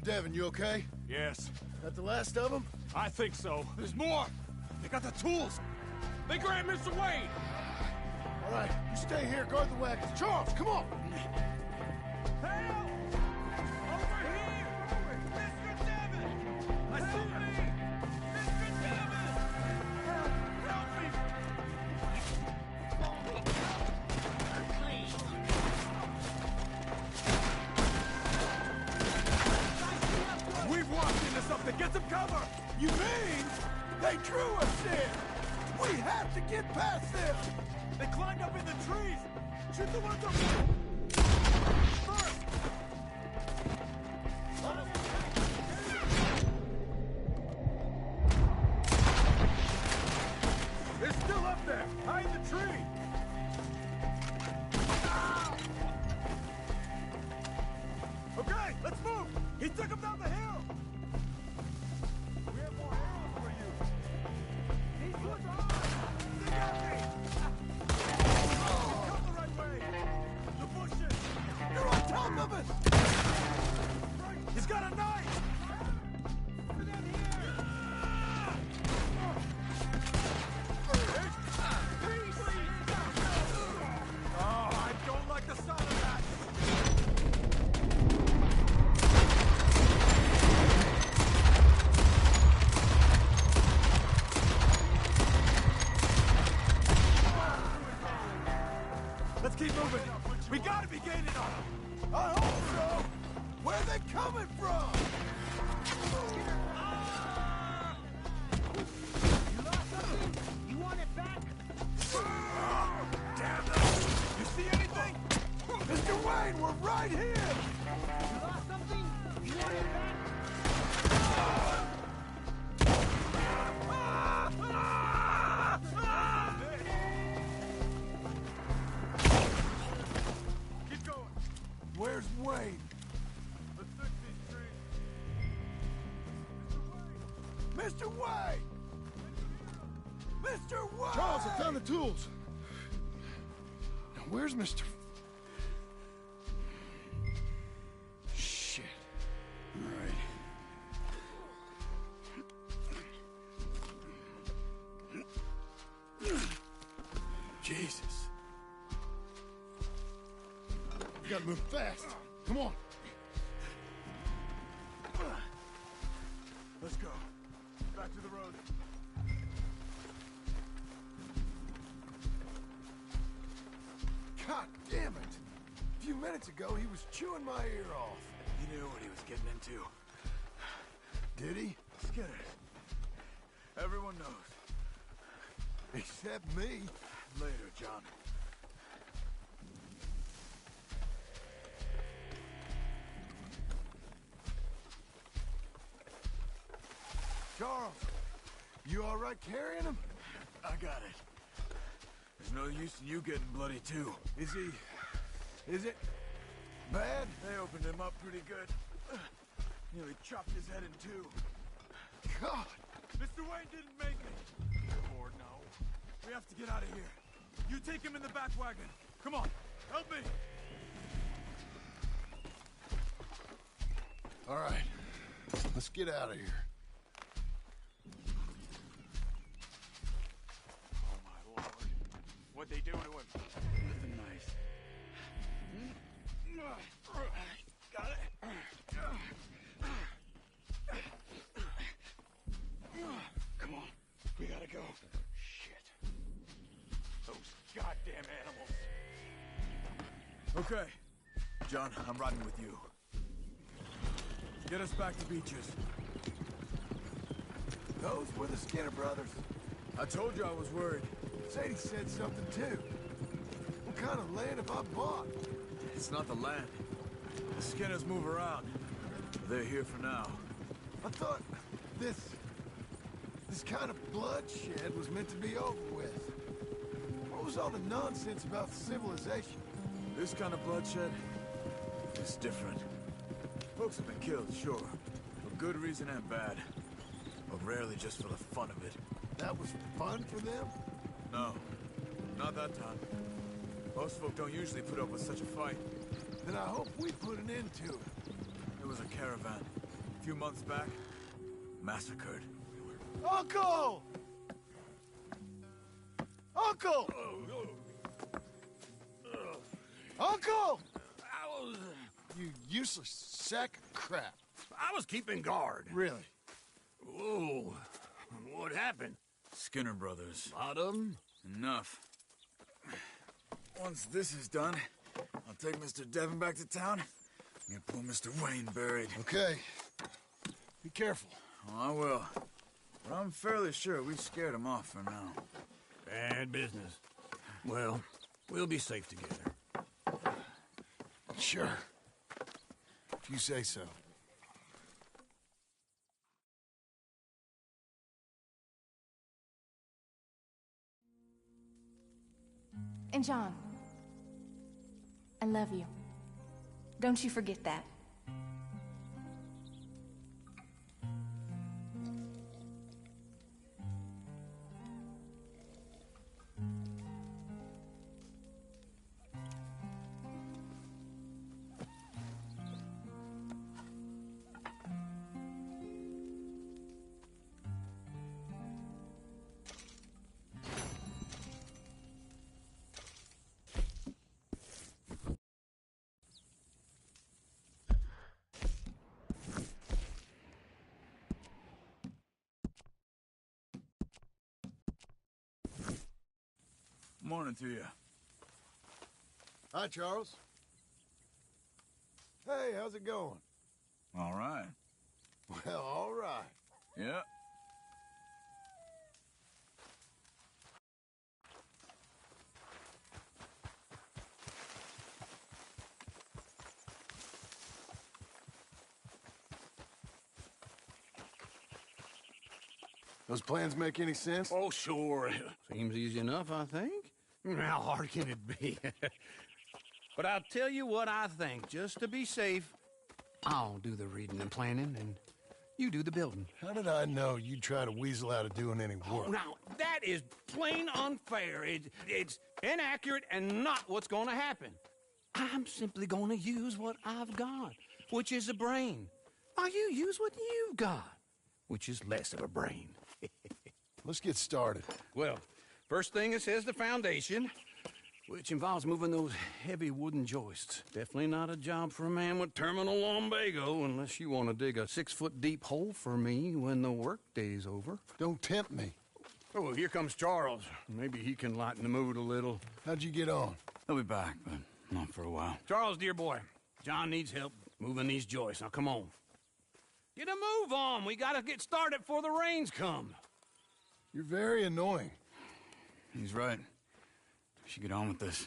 Devin, you okay? Yes. That the last of them? I think so. There's more! They got the tools! They grabbed Mr. Wade! All right, you stay here, guard the wagons. Charles, come on! Help! Over here! Mr. Devin! I see me! Mr. Devin! Help me! We've walked into something! Get some cover! You mean they drew us in? We have to get past them! They climbed up in the trees! Shoot the ones up there! First! They're still up there! Behind the tree! Okay, let's move! He took him down the hill! We have more arrows for you! These ones are... They got me! Come the right way! The moving. We gotta be gaining on them. I hope so. Where are they coming from? You lost something? You want it back? Damn them! You see anything? Mr. Wayne, we're right here! You lost something? You want it back? Keep going. Where's Wayne? Let's fix these trees. Mr. Wayne! Mr. Wayne! Charles, I found the tools. Now, where's Mr. Shit. All right. Jesus. We gotta move fast. Come on. Let's go. Back to the road. God damn it! A few minutes ago, he was chewing my ear off. He knew what he was getting into. Did he? Skinner. Everyone knows. Except me. Later, John. Charles, you all right carrying him? I got it. There's no use in you getting bloody, too. Is it bad? They opened him up pretty good. Nearly chopped his head in two. God! Mr. Wayne didn't make it. Or no. We have to get out of here. You take him in the back wagon. Come on, help me. All right, let's get out of here. Oh, my Lord. What'd they do to him? Nothing nice. Got it. Come on. We gotta go. Shit. Those goddamn animals. Okay. John, I'm riding with you. Get us back to Beaches. Those were the Skinner brothers. I told you I was worried. Sadie said something too. What kind of land have I bought? It's not the land. The Skinners move around. They're here for now. I thought this kind of bloodshed was meant to be over with. What was all the nonsense about civilization? This kind of bloodshed is different. Folks have been killed, sure. For good reason and bad. But rarely just for the fun of it. That was fun for them? No. Not that time. Most folk don't usually put up with such a fight. Then I hope we put an end to it. There was a caravan. A few months back. Massacred. Uncle! Uncle! Uncle! You useless sack of crap. I was keeping guard. Really? Whoa. What happened? Skinner brothers. A lot of them? Enough. Once this is done, I'll take Mr. Devon back to town and get poor Mr. Wayne buried. Okay. Be careful. Oh, I will. But I'm fairly sure we scared him off for now. Bad business. Well, we'll be safe together. Sure. If you say so. And John, I love you. Don't you forget that. Morning to you. Hi, Charles. Hey, how's it going? All right. Well, all right. Yeah. Those plans make any sense? Oh, sure. Seems easy enough, I think. How hard can it be? But I'll tell you what I think. Just to be safe, I'll do the reading and planning, and you do the building. How did I know you'd try to weasel out of doing any work? Oh, now, that is plain unfair. It's inaccurate and not what's going to happen. I'm simply going to use what I've got, which is a brain. While you use what you've got, which is less of a brain. Let's get started. Well, first thing it says the foundation, which involves moving those heavy wooden joists. Definitely not a job for a man with terminal lumbago, unless you want to dig a 6-foot deep hole for me when the workday's over. Don't tempt me. Oh, here comes Charles. Maybe he can lighten the mood a little. How'd you get on? He'll be back, but not for a while. Charles, dear boy, John needs help moving these joists. Now, come on. Get a move on. We gotta get started before the rains come. You're very annoying. He's right. We should get on with this.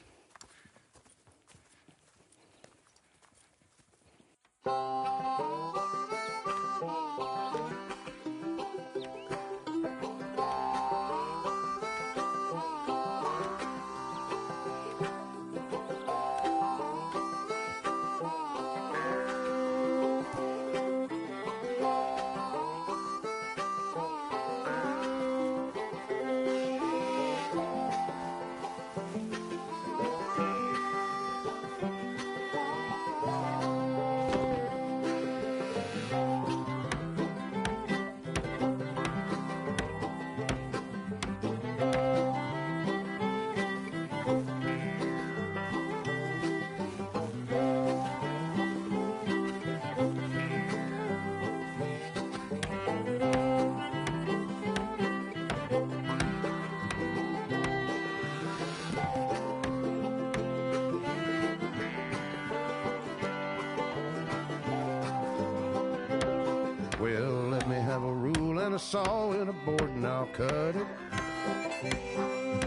Well, let me have a rule and a saw and a board and I'll cut it.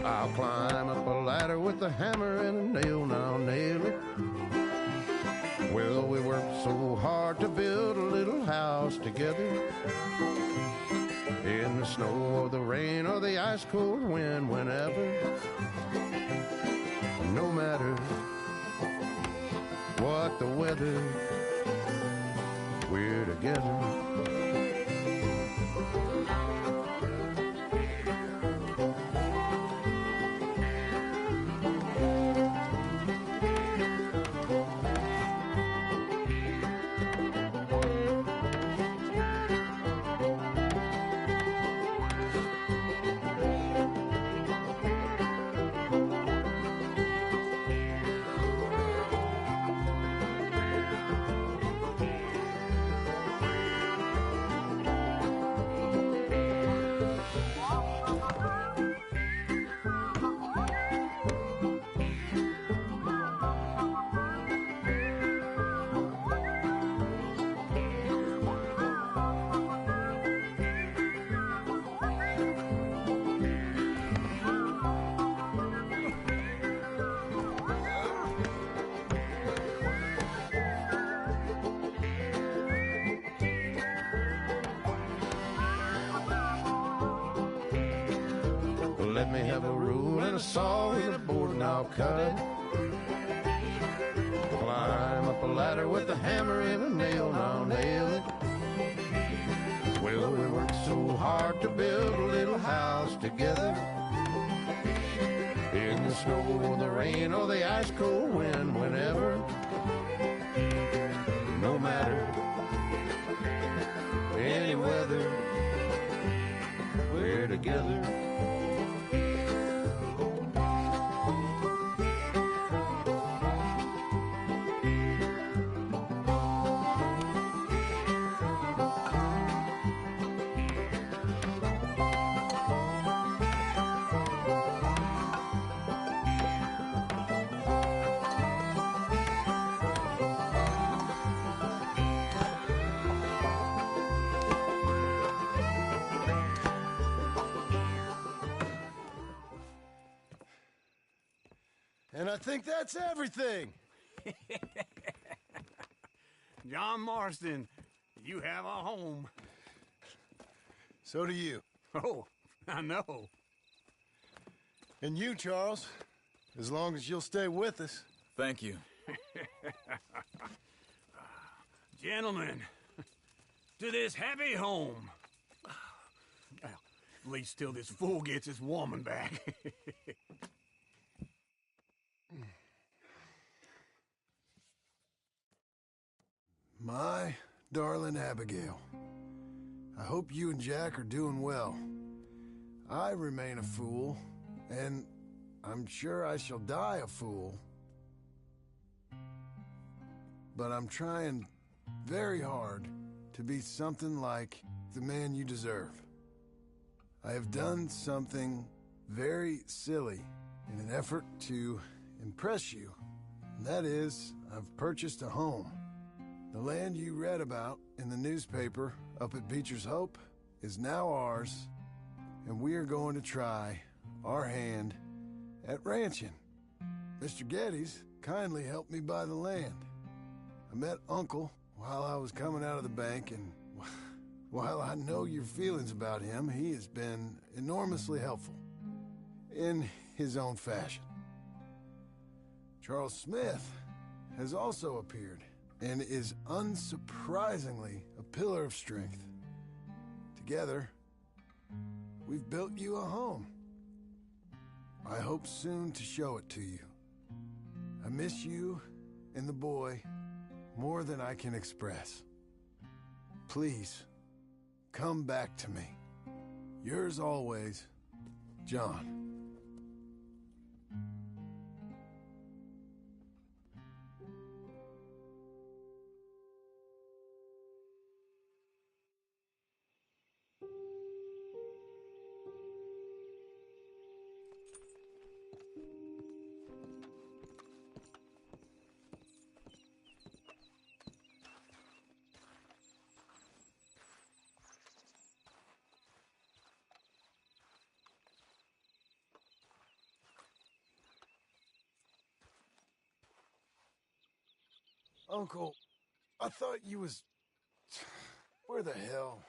I'll climb up a ladder with a hammer and a nail and I'll nail it. Well, we worked so hard to build a little house together. In the snow or the rain or the ice cold wind, whenever. No matter what the weather, we're together. Let me have a rule and a saw and a board and I'll cut it. Climb up a ladder with a hammer and a nail and I'll nail it. Well, we worked so hard to build a little house together. In the snow or the rain or the ice cold wind, whenever. No matter any weather, we're together. And I think that's everything. John Marston, you have a home. So do you. Oh, I know. And you, Charles, as long as you'll stay with us. Thank you. Gentlemen, to this happy home. Well, at least till this fool gets his woman back. My darling Abigail, I hope you and Jack are doing well. I remain a fool, and I'm sure I shall die a fool. But I'm trying very hard to be something like the man you deserve. I have done something very silly in an effort to impress you, and that is, I've purchased a home. The land you read about in the newspaper up at Beecher's Hope is now ours, and we are going to try our hand at ranching. Mr. Geddes kindly helped me buy the land. I met Uncle while I was coming out of the bank, and while I know your feelings about him, he has been enormously helpful in his own fashion. Charles Smith has also appeared and is unsurprisingly a pillar of strength. Together, we've built you a home. I hope soon to show it to you. I miss you and the boy more than I can express. Please, come back to me. Yours always, John. Uncle, I thought you was... Where the hell?